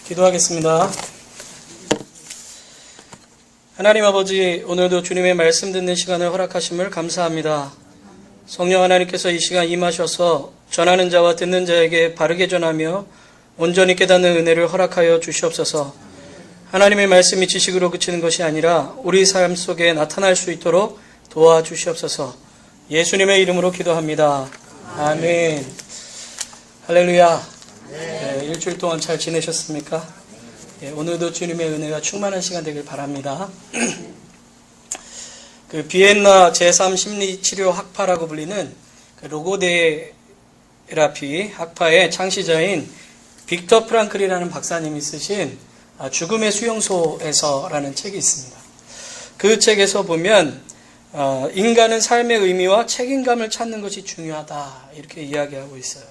기도하겠습니다. 하나님 아버지, 오늘도 주님의 말씀 듣는 시간을 허락하심을 감사합니다. 성령 하나님께서 이 시간 임하셔서 전하는 자와 듣는 자에게 바르게 전하며 온전히 깨닫는 은혜를 허락하여 주시옵소서. 하나님의 말씀이 지식으로 그치는 것이 아니라 우리 삶 속에 나타날 수 있도록 도와주시옵소서. 예수님의 이름으로 기도합니다. 아멘. 할렐루야. 일주일 동안 잘 지내셨습니까? 오늘도 주님의 은혜가 충만한 시간 되길 바랍니다. 그 비엔나 제3심리치료 학파라고 불리는 그 로고데라피 학파의 창시자인 빅터 프랑클이라는 박사님이 쓰신 죽음의 수용소에서라는 책이 있습니다. 그 책에서 보면 인간은 삶의 의미와 책임감을 찾는 것이 중요하다 이렇게 이야기하고 있어요.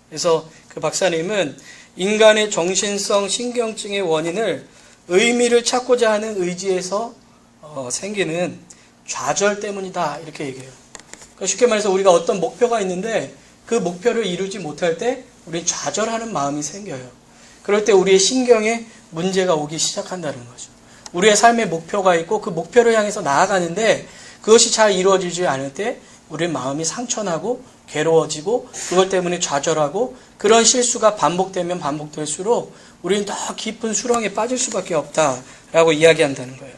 그래서 그 박사님은 인간의 정신성 신경증의 원인을 의미를 찾고자 하는 의지에서 생기는 좌절 때문이다 이렇게 얘기해요. 그러니까 쉽게 말해서 우리가 어떤 목표가 있는데 그 목표를 이루지 못할 때 우리는 좌절하는 마음이 생겨요. 그럴 때 우리의 신경에 문제가 오기 시작한다는 거죠. 우리의 삶의 목표가 있고 그 목표를 향해서 나아가는데 그것이 잘 이루어지지 않을 때 우리의 마음이 상처나고 괴로워지고 그것 때문에 좌절하고 그런 실수가 반복되면 반복될수록 우리는 더 깊은 수렁에 빠질 수밖에 없다라고 이야기한다는 거예요.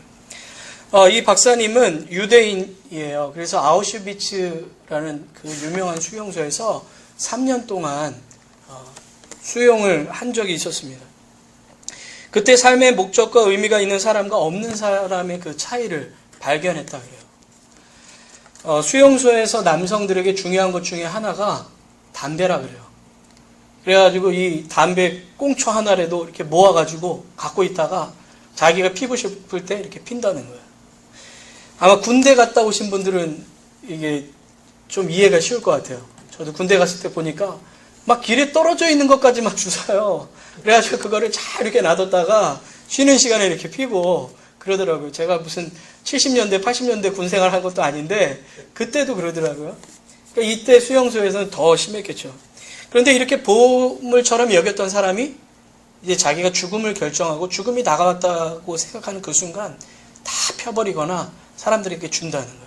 이 박사님은 유대인이에요. 그래서 아우슈비츠라는 그 유명한 수용소에서 3년 동안 수용을 한 적이 있었습니다. 그때 삶의 목적과 의미가 있는 사람과 없는 사람의 그 차이를 발견했다 그래요. 수용소에서 남성들에게 중요한 것 중에 하나가 담배라 그래요. 그래가지고 이 담배 꽁초 하나라도 이렇게 모아가지고 갖고 있다가 자기가 피고 싶을 때 이렇게 핀다는 거예요. 아마 군대 갔다 오신 분들은 이게 좀 이해가 쉬울 것 같아요. 저도 군대 갔을 때 보니까 막 길에 떨어져 있는 것까지 막 주워요. 그래가지고 그거를 잘 이렇게 놔뒀다가 쉬는 시간에 이렇게 피고 그러더라고요. 제가 무슨 70년대, 80년대 군 생활한 것도 아닌데 그때도 그러더라고요. 그러니까 이때 수용소에서는 더 심했겠죠. 그런데 이렇게 보물처럼 여겼던 사람이 이제 자기가 죽음을 결정하고 죽음이 다가왔다고 생각하는 그 순간 다 펴버리거나 사람들에게 준다는 거예요.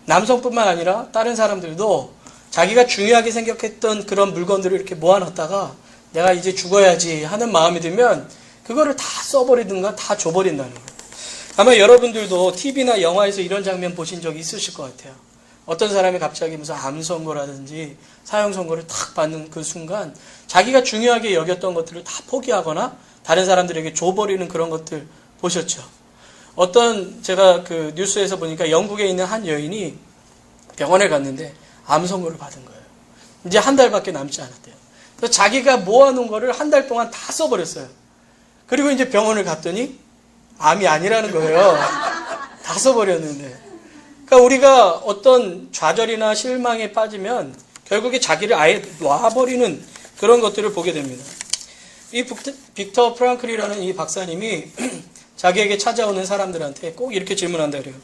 남성뿐만 아니라 다른 사람들도 자기가 중요하게 생각했던 그런 물건들을 이렇게 모아놨다가 내가 이제 죽어야지 하는 마음이 들면 그거를 다 써버리든가 다 줘버린다는 거예요. 아마 여러분들도 TV나 영화에서 이런 장면 보신 적이 있으실 것 같아요. 어떤 사람이 갑자기 무슨 암 선고라든지 사형 선고를 탁 받는 그 순간 자기가 중요하게 여겼던 것들을 다 포기하거나 다른 사람들에게 줘버리는 그런 것들 보셨죠? 제가 그 뉴스에서 보니까 영국에 있는 한 여인이 병원에 갔는데 암 선고를 받은 거예요. 이제 한 달밖에 남지 않았대요. 그래서 자기가 모아놓은 거를 한 달 동안 다 써버렸어요. 그리고 이제 병원을 갔더니 암이 아니라는 거예요. 다 써버렸는데. 그러니까 우리가 어떤 좌절이나 실망에 빠지면 결국에 자기를 아예 놔버리는 그런 것들을 보게 됩니다. 이 빅터 프랑클이라는 이 박사님이 자기에게 찾아오는 사람들한테 꼭 이렇게 질문한다 그래요.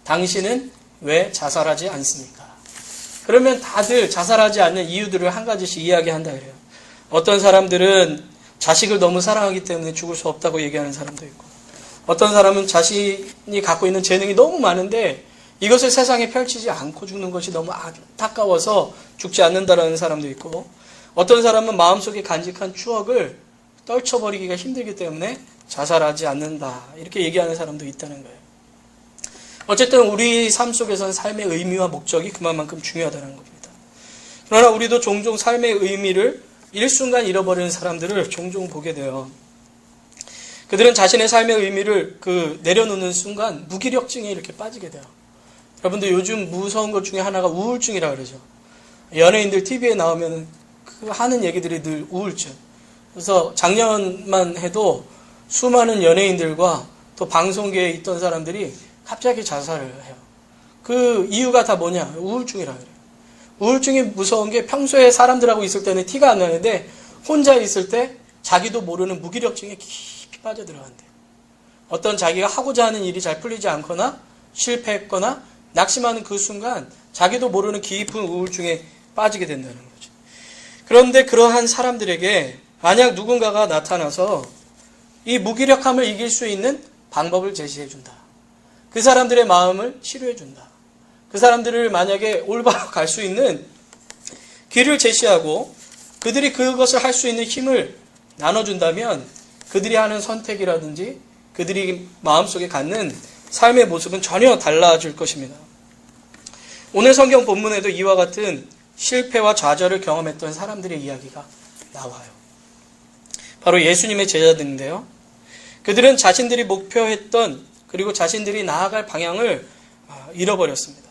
당신은 왜 자살하지 않습니까? 그러면 다들 자살하지 않는 이유들을 한 가지씩 이야기한다 그래요. 어떤 사람들은 자식을 너무 사랑하기 때문에 죽을 수 없다고 얘기하는 사람도 있고 어떤 사람은 자신이 갖고 있는 재능이 너무 많은데 이것을 세상에 펼치지 않고 죽는 것이 너무 안타까워서 죽지 않는다라는 사람도 있고 어떤 사람은 마음속에 간직한 추억을 떨쳐버리기가 힘들기 때문에 자살하지 않는다 이렇게 얘기하는 사람도 있다는 거예요. 어쨌든 우리 삶 속에서는 삶의 의미와 목적이 그만큼 중요하다는 겁니다. 그러나 우리도 종종 삶의 의미를 일순간 잃어버리는 사람들을 종종 보게 돼요. 그들은 자신의 삶의 의미를 내려놓는 순간 무기력증에 이렇게 빠지게 돼요. 여러분들 요즘 무서운 것 중에 하나가 우울증이라 그러죠. 연예인들 TV에 나오면 하는 얘기들이 늘 우울증. 그래서 작년만 해도 수많은 연예인들과 또 방송계에 있던 사람들이 갑자기 자살을 해요. 그 이유가 다 뭐냐? 우울증이라 그래요. 우울증이 무서운 게 평소에 사람들하고 있을 때는 티가 안 나는데 혼자 있을 때 자기도 모르는 무기력증에 깊이 빠져들어간대요. 어떤 자기가 하고자 하는 일이 잘 풀리지 않거나 실패했거나 낙심하는 그 순간 자기도 모르는 깊은 우울증에 빠지게 된다는 거죠. 그런데 그러한 사람들에게 만약 누군가가 나타나서 이 무기력함을 이길 수 있는 방법을 제시해 준다. 그 사람들의 마음을 치료해 준다. 그 사람들을 만약에 올바로 갈 수 있는 길을 제시하고 그들이 그것을 할 수 있는 힘을 나눠준다면 그들이 하는 선택이라든지 그들이 마음속에 갖는 삶의 모습은 전혀 달라질 것입니다. 오늘 성경 본문에도 이와 같은 실패와 좌절을 경험했던 사람들의 이야기가 나와요. 바로 예수님의 제자들인데요. 그들은 자신들이 목표했던 그리고 자신들이 나아갈 방향을 잃어버렸습니다.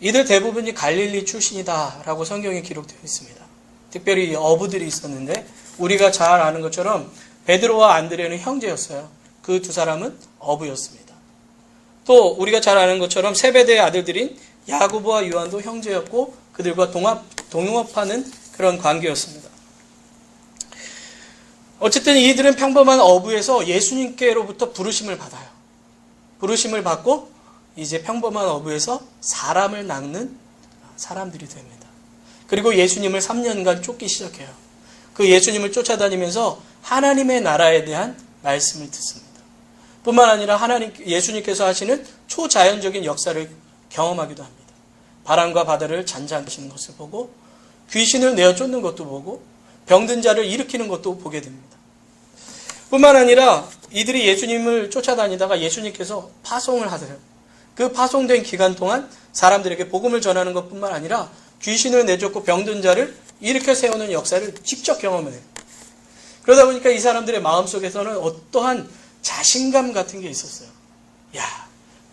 이들 대부분이 갈릴리 출신이다라고 성경에 기록되어 있습니다. 특별히 어부들이 있었는데 우리가 잘 아는 것처럼 베드로와 안드레는 형제였어요. 그 두 사람은 어부였습니다. 또 우리가 잘 아는 것처럼 세베대의 아들들인 야고보와 요한도 형제였고 그들과 동업하는 그런 관계였습니다. 어쨌든 이들은 평범한 어부에서 예수님께로부터 부르심을 받아요. 부르심을 받고 이제 평범한 어부에서 사람을 낚는 사람들이 됩니다. 그리고 예수님을 3년간 쫓기 시작해요. 그 예수님을 쫓아다니면서 하나님의 나라에 대한 말씀을 듣습니다. 뿐만 아니라 예수님께서 하시는 초자연적인 역사를 경험하기도 합니다. 바람과 바다를 잔잔하시는 것을 보고 귀신을 내어 쫓는 것도 보고 병든 자를 일으키는 것도 보게 됩니다. 뿐만 아니라 이들이 예수님을 쫓아다니다가 예수님께서 파송을 하세요. 그 파송된 기간 동안 사람들에게 복음을 전하는 것뿐만 아니라 귀신을 내쫓고 병든 자를 일으켜 세우는 역사를 직접 경험해요. 그러다 보니까 이 사람들의 마음속에서는 어떠한 자신감 같은 게 있었어요. 야,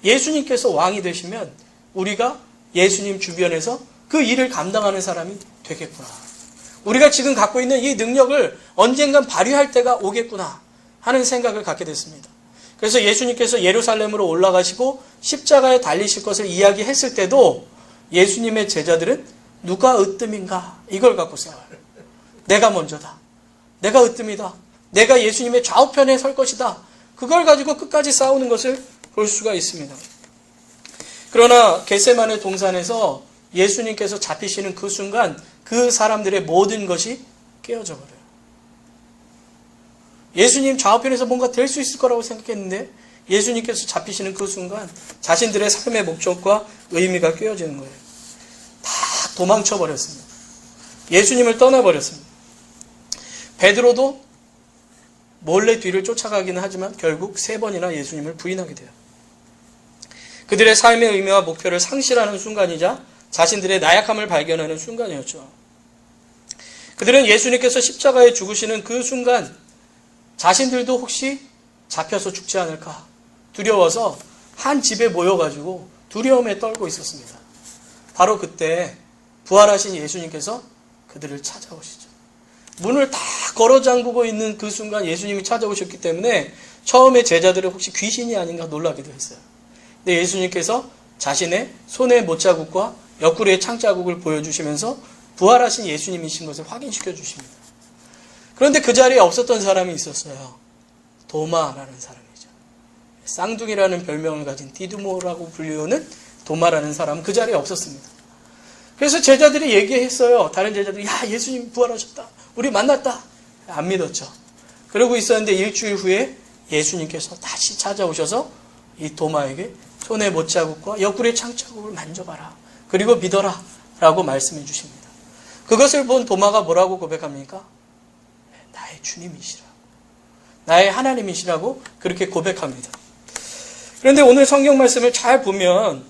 예수님께서 왕이 되시면 우리가 예수님 주변에서 그 일을 감당하는 사람이 되겠구나. 우리가 지금 갖고 있는 이 능력을 언젠간 발휘할 때가 오겠구나 하는 생각을 갖게 됐습니다. 그래서 예수님께서 예루살렘으로 올라가시고 십자가에 달리실 것을 이야기했을 때도 예수님의 제자들은 누가 으뜸인가 이걸 갖고 싸워요. 내가 먼저다. 내가 으뜸이다. 내가 예수님의 좌우편에 설 것이다. 그걸 가지고 끝까지 싸우는 것을 볼 수가 있습니다. 그러나 겟세마네 동산에서 예수님께서 잡히시는 그 순간 그 사람들의 모든 것이 깨어져 버려요. 예수님 좌우편에서 뭔가 될 수 있을 거라고 생각했는데 예수님께서 잡히시는 그 순간 자신들의 삶의 목적과 의미가 깨어지는 거예요. 다 도망쳐 버렸습니다. 예수님을 떠나버렸습니다. 베드로도 몰래 뒤를 쫓아가기는 하지만 결국 3번이나 예수님을 부인하게 돼요. 그들의 삶의 의미와 목표를 상실하는 순간이자 자신들의 나약함을 발견하는 순간이었죠. 그들은 예수님께서 십자가에 죽으시는 그 순간 자신들도 혹시 잡혀서 죽지 않을까 두려워서 한 집에 모여가지고 두려움에 떨고 있었습니다. 바로 그때 부활하신 예수님께서 그들을 찾아오시죠. 문을 다 걸어 잠그고 있는 그 순간 예수님이 찾아오셨기 때문에 처음에 제자들은 혹시 귀신이 아닌가 놀라기도 했어요. 근데 예수님께서 자신의 손의 못자국과 옆구리의 창자국을 보여주시면서 부활하신 예수님이신 것을 확인시켜 주십니다. 그런데 그 자리에 없었던 사람이 있었어요. 도마라는 사람이죠. 쌍둥이라는 별명을 가진 디두모라고 불리우는 도마라는 사람은 그 자리에 없었습니다. 그래서 제자들이 얘기했어요. 다른 제자들이 야 예수님 부활하셨다. 우리 만났다. 안 믿었죠. 그러고 있었는데 일주일 후에 예수님께서 다시 찾아오셔서 이 도마에게 손의 못자국과 옆구리의 창자국을 만져봐라. 그리고 믿어라. 라고 말씀해 주십니다. 그것을 본 도마가 뭐라고 고백합니까? 나의 주님이시라고. 나의 하나님이시라고 그렇게 고백합니다. 그런데 오늘 성경 말씀을 잘 보면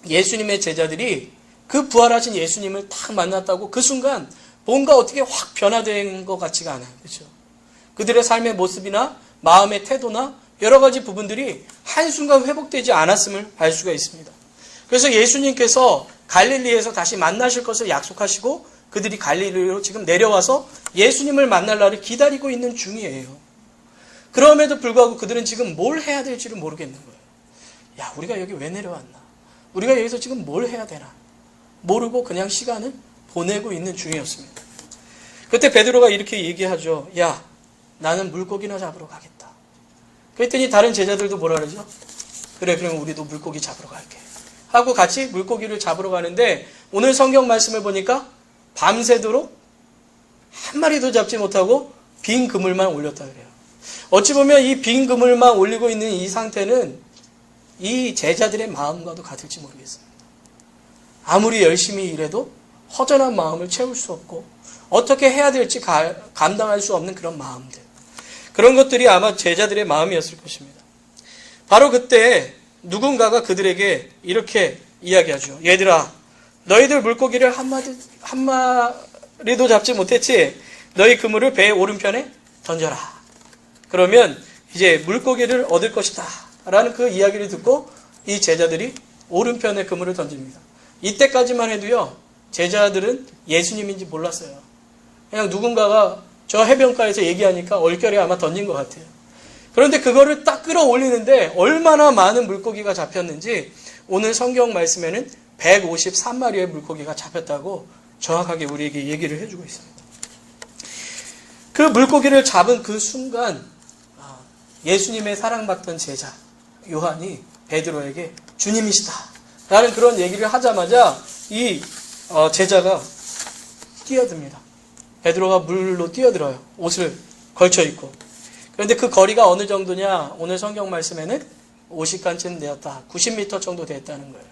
예수님의 제자들이 그 부활하신 예수님을 딱 만났다고 그 순간 뭔가 어떻게 확 변화된 것 같지가 않아요. 그렇죠? 그들의 삶의 모습이나 마음의 태도나 여러 가지 부분들이 한순간 회복되지 않았음을 알 수가 있습니다. 그래서 예수님께서 갈릴리에서 다시 만나실 것을 약속하시고 그들이 갈릴리로 지금 내려와서 예수님을 만날 날을 기다리고 있는 중이에요. 그럼에도 불구하고 그들은 지금 뭘 해야 될지를 모르겠는 거예요. 야, 우리가 여기 왜 내려왔나? 우리가 여기서 지금 뭘 해야 되나? 모르고 그냥 시간을 보내고 있는 중이었습니다. 그때 베드로가 이렇게 얘기하죠. 야, 나는 물고기나 잡으러 가겠다. 그랬더니 다른 제자들도 뭐라 그러죠? 그래, 그럼 우리도 물고기 잡으러 갈게. 하고 같이 물고기를 잡으러 가는데 오늘 성경 말씀을 보니까 밤새도록 한 마리도 잡지 못하고 빈 그물만 올렸다 그래요. 어찌 보면 이 빈 그물만 올리고 있는 이 상태는 이 제자들의 마음과도 같을지 모르겠습니다. 아무리 열심히 일해도 허전한 마음을 채울 수 없고 어떻게 해야 될지 감당할 수 없는 그런 마음들. 그런 것들이 아마 제자들의 마음이었을 것입니다. 바로 그때 누군가가 그들에게 이렇게 이야기하죠. 얘들아, 너희들 물고기를 한 마리도 잡지 못했지? 너희 그물을 배의 오른편에 던져라. 그러면 이제 물고기를 얻을 것이다. 라는 그 이야기를 듣고 이 제자들이 오른편에 그물을 던집니다. 이때까지만 해도요, 제자들은 예수님인지 몰랐어요. 그냥 누군가가 저 해변가에서 얘기하니까 얼결에 아마 던진 것 같아요. 그런데 그거를 딱 끌어올리는데 얼마나 많은 물고기가 잡혔는지 오늘 성경 말씀에는 153마리의 물고기가 잡혔다고 정확하게 우리에게 얘기를 해주고 있습니다. 그 물고기를 잡은 그 순간 예수님의 사랑받던 제자 요한이 베드로에게 주님이시다 라는 그런 얘기를 하자마자 이 제자가 뛰어듭니다. 베드로가 물로 뛰어들어요. 옷을 걸쳐 입고. 그런데 그 거리가 어느 정도냐? 오늘 성경 말씀에는 50간쯤 되었다. 90m 정도 됐다는 거예요.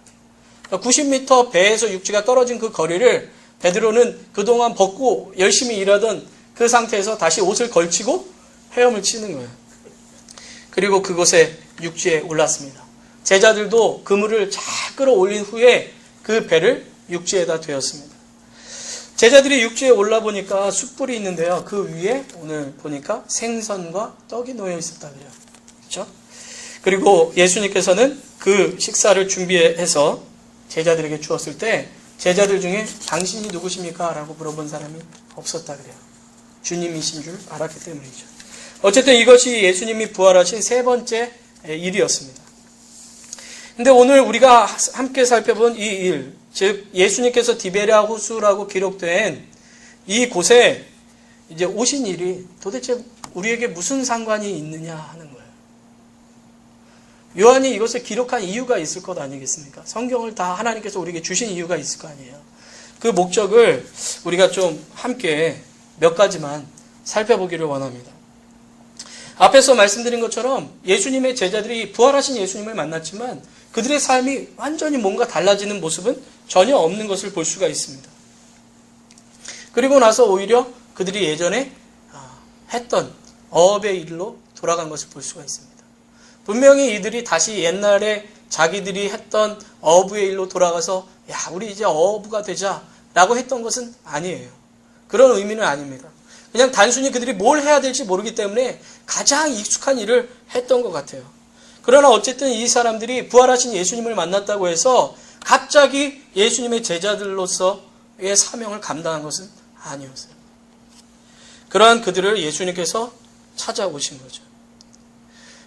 그러니까 90m 배에서 육지가 떨어진 그 거리를 베드로는 그동안 벗고 열심히 일하던 그 상태에서 다시 옷을 걸치고 헤엄을 치는 거예요. 그리고 그곳에 육지에 올랐습니다. 제자들도 그물을 잘 끌어올린 후에 그 배를 육지에다 대었습니다. 제자들이 육지에 올라보니까 숯불이 있는데요. 그 위에 오늘 보니까 생선과 떡이 놓여 있었다 그래요. 그렇죠? 그리고 예수님께서는 그 식사를 준비해서 제자들에게 주었을 때 제자들 중에 당신이 누구십니까? 라고 물어본 사람이 없었다 그래요. 주님이신 줄 알았기 때문이죠. 어쨌든 이것이 예수님이 부활하신 세 번째 일이었습니다. 근데 오늘 우리가 함께 살펴본 이 일, 즉 예수님께서 디베랴 호수라고 기록된 이 곳에 이제 오신 일이 도대체 우리에게 무슨 상관이 있느냐 하는 거예요. 요한이 이것을 기록한 이유가 있을 것 아니겠습니까? 성경을 다 하나님께서 우리에게 주신 이유가 있을 거 아니에요. 그 목적을 우리가 좀 함께 몇 가지만 살펴보기를 원합니다. 앞에서 말씀드린 것처럼 예수님의 제자들이 부활하신 예수님을 만났지만 그들의 삶이 완전히 뭔가 달라지는 모습은 전혀 없는 것을 볼 수가 있습니다. 그리고 나서 오히려 그들이 예전에 했던 어업의 일로 돌아간 것을 볼 수가 있습니다. 분명히 이들이 다시 옛날에 자기들이 했던 어부의 일로 돌아가서 야 우리 이제 어부가 되자라고 했던 것은 아니에요. 그런 의미는 아닙니다. 그냥 단순히 그들이 뭘 해야 될지 모르기 때문에 가장 익숙한 일을 했던 것 같아요. 그러나 어쨌든 이 사람들이 부활하신 예수님을 만났다고 해서 갑자기 예수님의 제자들로서의 사명을 감당한 것은 아니었어요. 그러한 그들을 예수님께서 찾아오신 거죠.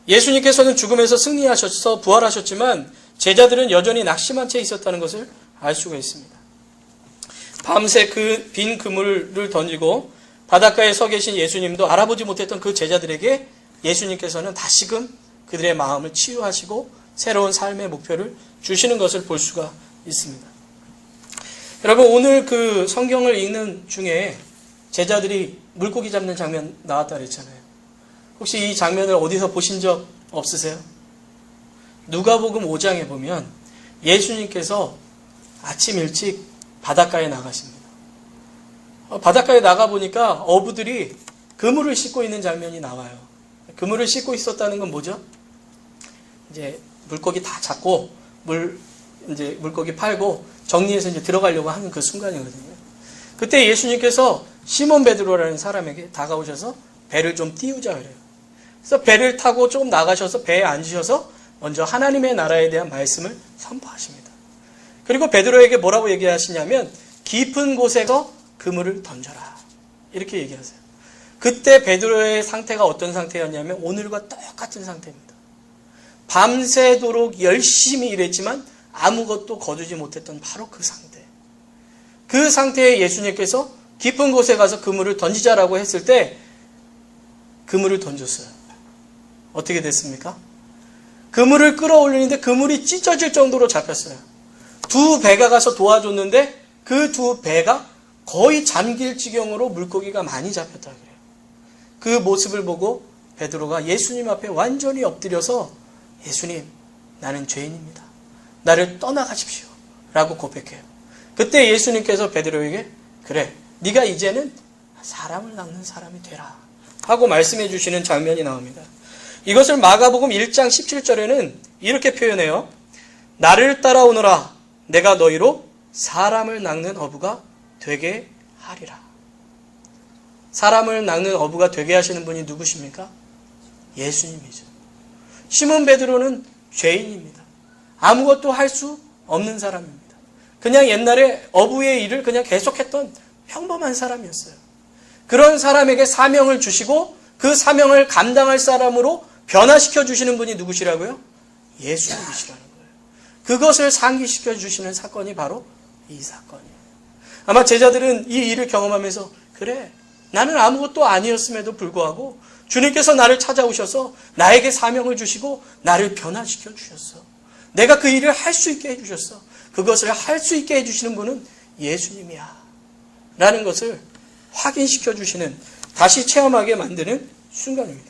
예수님께서는 죽음에서 승리하셔서 부활하셨지만 제자들은 여전히 낙심한 채 있었다는 것을 알 수가 있습니다. 밤새 그 빈 그물을 던지고 바닷가에 서 계신 예수님도 알아보지 못했던 그 제자들에게 예수님께서는 다시금 그들의 마음을 치유하시고 새로운 삶의 목표를 주시는 것을 볼 수가 있습니다. 여러분 오늘 그 성경을 읽는 중에 제자들이 물고기 잡는 장면 나왔다 그랬잖아요. 혹시 이 장면을 어디서 보신 적 없으세요? 누가복음 5장에 보면 예수님께서 아침 일찍 바닷가에 나가십니다. 바닷가에 나가보니까 어부들이 그물을 싣고 있는 장면이 나와요. 그물을 싣고 있었다는 건 뭐죠? 이제 물고기 다 잡고 물고기 팔고 정리해서 이제 들어가려고 하는 그 순간이거든요. 그때 예수님께서 시몬 베드로라는 사람에게 다가오셔서 배를 좀 띄우자 그래요. 그래서 배를 타고 조금 나가셔서 배에 앉으셔서 먼저 하나님의 나라에 대한 말씀을 선포하십니다. 그리고 베드로에게 뭐라고 얘기하시냐면 깊은 곳에서 그물을 던져라 이렇게 얘기하세요. 그때 베드로의 상태가 어떤 상태였냐면 오늘과 똑같은 상태입니다. 밤새도록 열심히 일했지만 아무것도 거두지 못했던 바로 그 상태. 그 상태에 예수님께서 깊은 곳에 가서 그물을 던지자라고 했을 때 그물을 던졌어요. 어떻게 됐습니까? 그물을 끌어올리는데 그물이 찢어질 정도로 잡혔어요. 두 배가 가서 도와줬는데 그 두 배가 거의 잠길 지경으로 물고기가 많이 잡혔다 그래요. 그 모습을 보고 베드로가 예수님 앞에 완전히 엎드려서 예수님, 나는 죄인입니다. 나를 떠나가십시오. 라고 고백해요. 그때 예수님께서 베드로에게 그래, 네가 이제는 사람을 낚는 사람이 되라 하고 말씀해 주시는 장면이 나옵니다. 이것을 마가복음 1장 17절에는 이렇게 표현해요. 나를 따라오너라. 내가 너희로 사람을 낚는 어부가 되게 하리라. 사람을 낚는 어부가 되게 하시는 분이 누구십니까? 예수님이죠. 시몬 베드로는 죄인입니다. 아무것도 할 수 없는 사람입니다. 그냥 옛날에 어부의 일을 그냥 계속했던 평범한 사람이었어요. 그런 사람에게 사명을 주시고 그 사명을 감당할 사람으로 변화시켜 주시는 분이 누구시라고요? 예수님이시라는 거예요. 그것을 상기시켜 주시는 사건이 바로 이 사건이에요. 아마 제자들은 이 일을 경험하면서 그래, 나는 아무것도 아니었음에도 불구하고 주님께서 나를 찾아오셔서 나에게 사명을 주시고 나를 변화시켜 주셨어. 내가 그 일을 할 수 있게 해주셨어. 그것을 할 수 있게 해주시는 분은 예수님이야. 라는 것을 확인시켜 주시는, 다시 체험하게 만드는 순간입니다.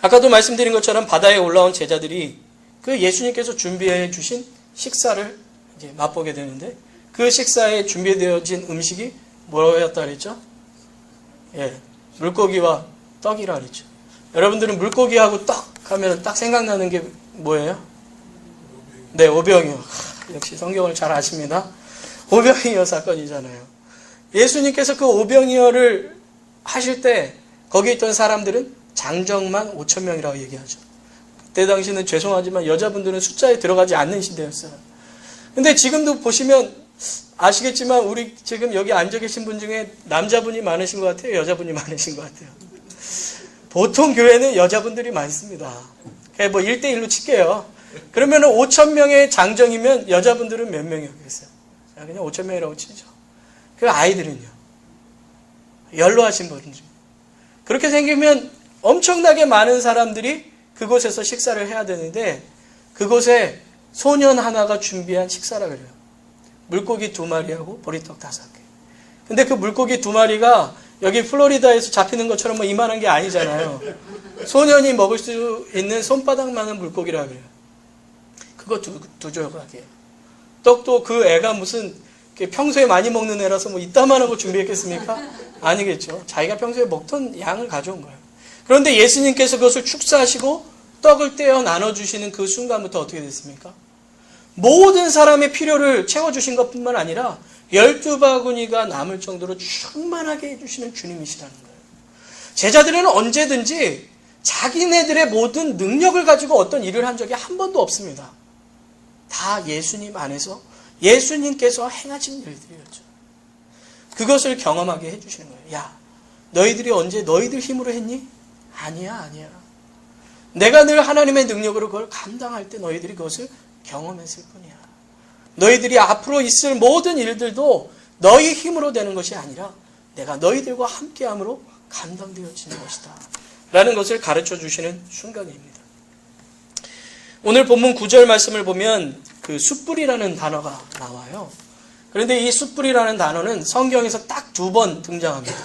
아까도 말씀드린 것처럼 바다에 올라온 제자들이 그 예수님께서 준비해 주신 식사를 이제 맛보게 되는데 그 식사에 준비되어진 음식이 뭐였다 그랬죠? 예, 물고기와 떡이라 그랬죠. 여러분들은 물고기하고 떡 하면 딱 생각나는 게 뭐예요? 네, 오병이어. 역시 성경을 잘 아십니다. 오병이어 사건이잖아요. 예수님께서 그 오병이어를 하실 때 거기 있던 사람들은 장정만 5,000명이라고 얘기하죠. 그때 당시는 죄송하지만 여자분들은 숫자에 들어가지 않는 시대였어요. 근데 지금도 보시면 아시겠지만 우리 지금 여기 앉아 계신 분 중에 남자분이 많으신 것 같아요? 여자분이 많으신 것 같아요? 보통 교회는 여자분들이 많습니다. 뭐 1대1로 칠게요. 그러면 5,000명의 장정이면 여자분들은 몇 명이었겠어요? 그냥 5,000명이라고 치죠. 그 아이들은요? 연로하신 분들. 그렇게 생기면 엄청나게 많은 사람들이 그곳에서 식사를 해야 되는데 그곳에 소년 하나가 준비한 식사라 그래요. 물고기 2마리하고 보리떡 5개. 근데 그 물고기 2마리가 여기 플로리다에서 잡히는 것처럼 뭐 이만한 게 아니잖아요. 소년이 먹을 수 있는 손바닥만한 물고기라 그래요. 그거 두 조각이에요. 떡도 그 애가 무슨 평소에 많이 먹는 애라서 뭐 이따만한 거 준비했겠습니까? 아니겠죠. 자기가 평소에 먹던 양을 가져온 거예요. 그런데 예수님께서 그것을 축사하시고 떡을 떼어 나눠주시는 그 순간부터 어떻게 됐습니까? 모든 사람의 필요를 채워주신 것뿐만 아니라 12바구니가 남을 정도로 충만하게 해주시는 주님이시라는 거예요. 제자들은 언제든지 자기네들의 모든 능력을 가지고 어떤 일을 한 적이 한 번도 없습니다. 다 예수님 안에서 예수님께서 행하신 일들이었죠. 그것을 경험하게 해주시는 거예요. 야, 너희들이 언제 너희들 힘으로 했니? 아니야. 내가 늘 하나님의 능력으로 그걸 감당할 때 너희들이 그것을 경험했을 뿐이야. 너희들이 앞으로 있을 모든 일들도 너희 힘으로 되는 것이 아니라 내가 너희들과 함께함으로 감당되어지는 것이다. 라는 것을 가르쳐 주시는 순간입니다. 오늘 본문 9절 말씀을 보면 그 숯불이라는 단어가 나와요. 그런데 이 숯불이라는 단어는 성경에서 딱 2번 등장합니다.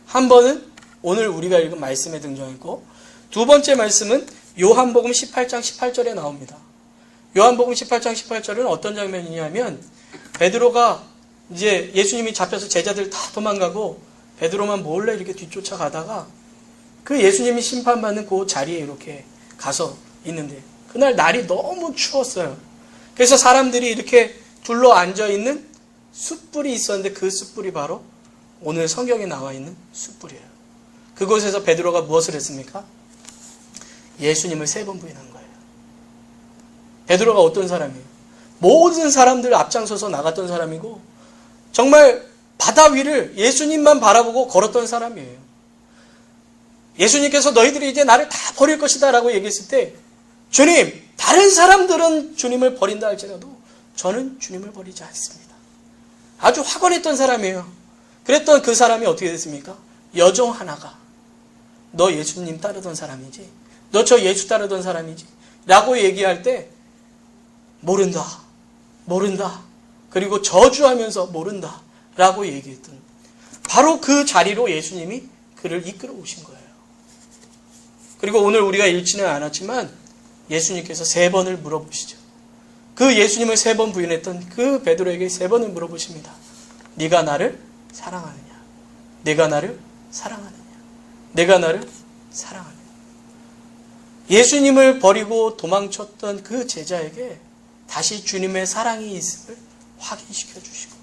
한 번은 오늘 우리가 읽은 말씀에 등장했고 두 번째 말씀은 요한복음 18장 18절에 나옵니다. 요한복음 18장 18절은 어떤 장면이냐면 베드로가 이제 예수님이 잡혀서 제자들 다 도망가고 베드로만 몰래 이렇게 뒤쫓아가다가 그 예수님이 심판받는 그 자리에 이렇게 가서 있는데 그날 날이 너무 추웠어요. 그래서 사람들이 이렇게 둘러 앉아있는 숯불이 있었는데 그 숯불이 바로 오늘 성경에 나와 있는 숯불이에요. 그곳에서 베드로가 무엇을 했습니까? 예수님을 3번 부인한 거예요. 베드로가 어떤 사람이에요? 모든 사람들 앞장서서 나갔던 사람이고 정말 바다 위를 예수님만 바라보고 걸었던 사람이에요. 예수님께서 너희들이 이제 나를 다 버릴 것이다 라고 얘기했을 때 주님, 다른 사람들은 주님을 버린다 할지라도 저는 주님을 버리지 않습니다. 아주 확언했던 사람이에요. 그랬던 그 사람이 어떻게 됐습니까? 여종 하나가 너 예수님 따르던 사람이지? 너 저 예수 따르던 사람이지? 라고 얘기할 때 모른다. 그리고 저주하면서 모른다. 라고 얘기했던 바로 그 자리로 예수님이 그를 이끌어 오신 거예요. 그리고 오늘 우리가 읽지는 않았지만 예수님께서 3번을 물어보시죠. 그 예수님을 3번 부인했던 그 베드로에게 3번을 물어보십니다. 네가 나를 사랑하느냐? 네가 나를 사랑하느냐? 네가 나를 사랑하느냐? 예수님을 버리고 도망쳤던 그 제자에게 다시 주님의 사랑이 있음을 확인시켜 주시고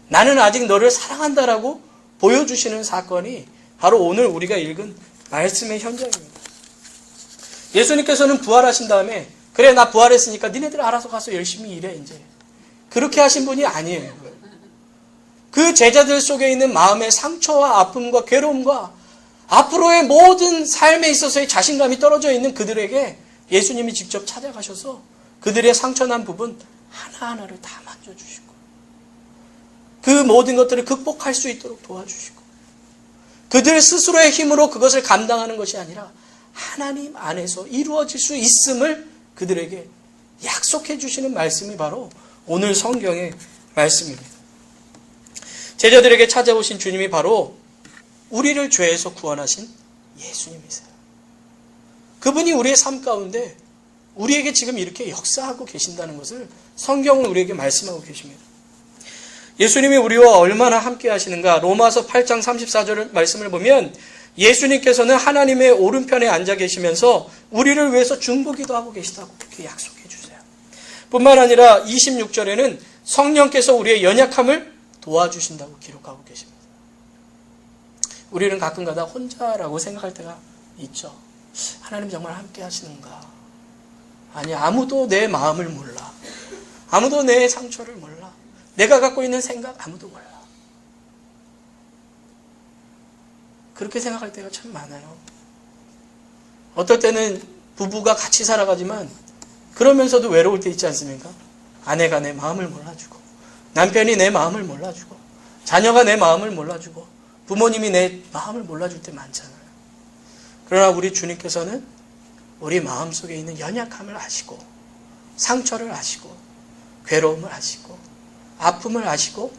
나는 아직 너를 사랑한다라고 보여주시는 사건이 바로 오늘 우리가 읽은 말씀의 현장입니다. 예수님께서는 부활하신 다음에 그래 나 부활했으니까 니네들 알아서 가서 열심히 일해 이제 그렇게 하신 분이 아니에요. 그 제자들 속에 있는 마음의 상처와 아픔과 괴로움과 앞으로의 모든 삶에 있어서의 자신감이 떨어져 있는 그들에게 예수님이 직접 찾아가셔서 그들의 상처난 부분 하나하나를 다 만져주시고 그 모든 것들을 극복할 수 있도록 도와주시고 그들 스스로의 힘으로 그것을 감당하는 것이 아니라 하나님 안에서 이루어질 수 있음을 그들에게 약속해 주시는 말씀이 바로 오늘 성경의 말씀입니다. 제자들에게 찾아오신 주님이 바로 우리를 죄에서 구원하신 예수님이세요. 그분이 우리의 삶 가운데 우리에게 지금 이렇게 역사하고 계신다는 것을 성경은 우리에게 말씀하고 계십니다. 예수님이 우리와 얼마나 함께 하시는가? 로마서 8장 34절 말씀을 보면 예수님께서는 하나님의 오른편에 앉아 계시면서 우리를 위해서 중보기도 하고 계시다고 그렇게 약속해 주세요. 뿐만 아니라 26절에는 성령께서 우리의 연약함을 도와주신다고 기록하고 계십니다. 우리는 가끔가다 혼자라고 생각할 때가 있죠. 하나님 정말 함께 하시는가? 아니, 아무도 내 마음을 몰라. 아무도 내 상처를 몰라. 내가 갖고 있는 생각 아무도 몰라. 그렇게 생각할 때가 참 많아요. 어떨 때는 부부가 같이 살아가지만 그러면서도 외로울 때 있지 않습니까? 아내가 내 마음을 몰라주고 남편이 내 마음을 몰라주고 자녀가 내 마음을 몰라주고 부모님이 내 마음을 몰라줄 때 많잖아요. 그러나 우리 주님께서는 우리 마음속에 있는 연약함을 아시고 상처를 아시고 괴로움을 아시고 아픔을 아시고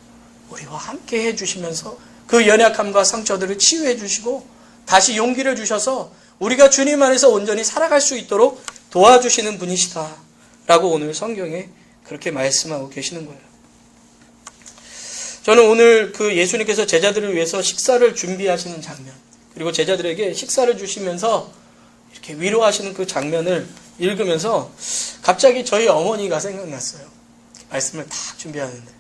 우리와 함께 해주시면서 그 연약함과 상처들을 치유해 주시고 다시 용기를 주셔서 우리가 주님 안에서 온전히 살아갈 수 있도록 도와주시는 분이시다라고 오늘 성경에 그렇게 말씀하고 계시는 거예요. 저는 오늘 그 예수님께서 제자들을 위해서 식사를 준비하시는 장면 그리고 제자들에게 식사를 주시면서 이렇게 위로하시는 그 장면을 읽으면서 갑자기 저희 어머니가 생각났어요. 말씀을 다 준비하는데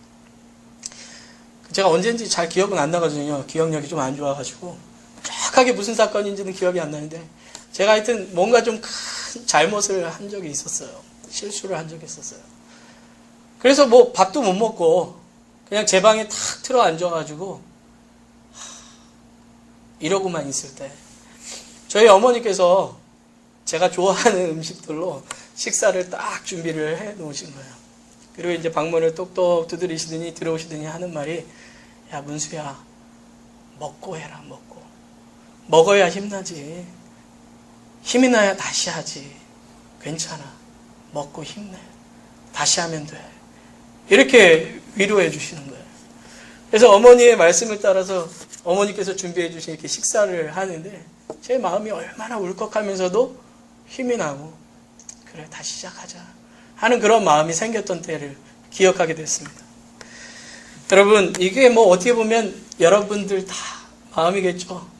제가 언제인지 잘 기억은 안 나거든요. 기억력이 좀 안 좋아가지고 정확하게 무슨 사건인지는 기억이 안 나는데 제가 하여튼 뭔가 좀 큰 잘못을 한 적이 있었어요. 실수를 한 적이 있었어요. 그래서 뭐 밥도 못 먹고 그냥 제 방에 탁 틀어 앉아가지고 이러고만 있을 때 저희 어머니께서 제가 좋아하는 음식들로 식사를 딱 준비를 해 놓으신 거예요. 그리고 이제 방문을 똑똑 두드리시더니 들어오시더니 하는 말이 야 문수야 먹고 해라 먹고 먹어야 힘나지 힘이 나야 다시 하지 괜찮아 먹고 힘내 다시 하면 돼 이렇게 위로해 주시는 거예요. 그래서 어머니의 말씀을 따라서 어머니께서 준비해 주신 이렇게 식사를 하는데 제 마음이 얼마나 울컥하면서도 힘이 나고 그래 다시 시작하자 하는 그런 마음이 생겼던 때를 기억하게 됐습니다. 여러분 이게 뭐 어떻게 보면 여러분들 다 마음이겠죠.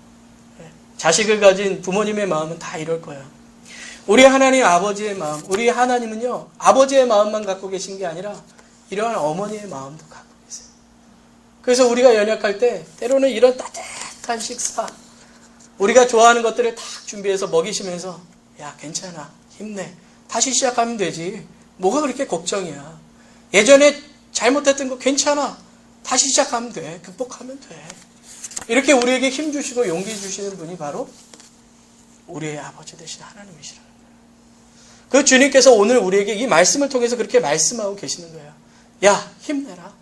자식을 가진 부모님의 마음은 다 이럴 거예요. 우리 하나님 아버지의 마음 우리 하나님은요 아버지의 마음만 갖고 계신 게 아니라 이러한 어머니의 마음도 갖고 계세요. 그래서 우리가 연약할 때 때로는 이런 따뜻한 식사 우리가 좋아하는 것들을 딱 준비해서 먹이시면서 야 괜찮아 힘내 다시 시작하면 되지 뭐가 그렇게 걱정이야 예전에 잘못했던 거 괜찮아 다시 시작하면 돼 극복하면 돼 이렇게 우리에게 힘 주시고 용기 주시는 분이 바로 우리의 아버지 되신 하나님이시라는 거예요. 그 주님께서 오늘 우리에게 이 말씀을 통해서 그렇게 말씀하고 계시는 거예요. 야 힘내라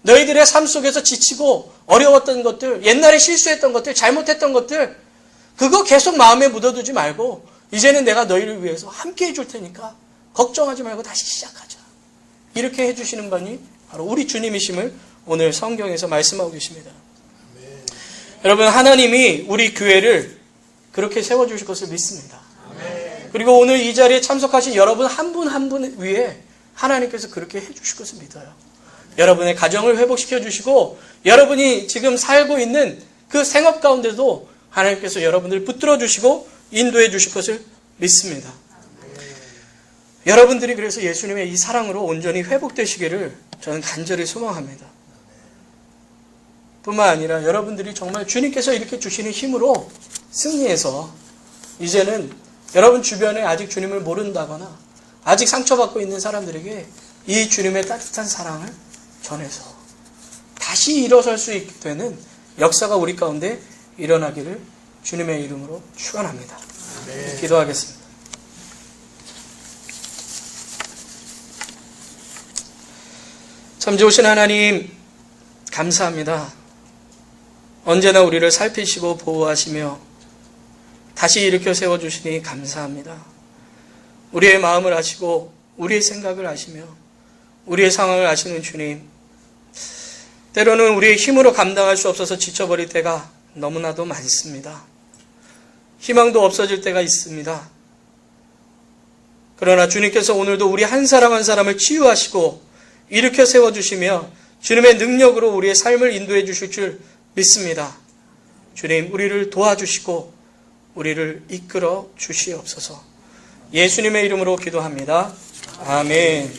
너희들의 삶 속에서 지치고 어려웠던 것들 옛날에 실수했던 것들 잘못했던 것들 그거 계속 마음에 묻어두지 말고 이제는 내가 너희를 위해서 함께 해줄 테니까 걱정하지 말고 다시 시작하자. 이렇게 해주시는 분이 바로 우리 주님이심을 오늘 성경에서 말씀하고 계십니다. 여러분, 하나님이 우리 교회를 그렇게 세워주실 것을 믿습니다. 그리고 오늘 이 자리에 참석하신 여러분 한 분 한 분 위에 하나님께서 그렇게 해주실 것을 믿어요. 여러분의 가정을 회복시켜 주시고 여러분이 지금 살고 있는 그 생업 가운데도 하나님께서 여러분을 붙들어 주시고 인도해 주실 것을 믿습니다. 여러분들이 그래서 예수님의 이 사랑으로 온전히 회복되시기를 저는 간절히 소망합니다. 뿐만 아니라 여러분들이 정말 주님께서 이렇게 주시는 힘으로 승리해서 이제는 여러분 주변에 아직 주님을 모른다거나 아직 상처받고 있는 사람들에게 이 주님의 따뜻한 사랑을 전해서 다시 일어설 수 있게 되는 역사가 우리 가운데 일어나기를 주님의 이름으로 축원합니다. 기도하겠습니다. 참 좋으신 하나님, 감사합니다. 언제나 우리를 살피시고 보호하시며 다시 일으켜 세워주시니 감사합니다. 우리의 마음을 아시고 우리의 생각을 아시며 우리의 상황을 아시는 주님, 때로는 우리의 힘으로 감당할 수 없어서 지쳐버릴 때가 너무나도 많습니다. 희망도 없어질 때가 있습니다. 그러나 주님께서 오늘도 우리 한 사람 한 사람을 치유하시고 일으켜 세워주시며 주님의 능력으로 우리의 삶을 인도해 주실 줄 믿습니다. 주님, 우리를 도와주시고 우리를 이끌어 주시옵소서. 예수님의 이름으로 기도합니다. 아멘.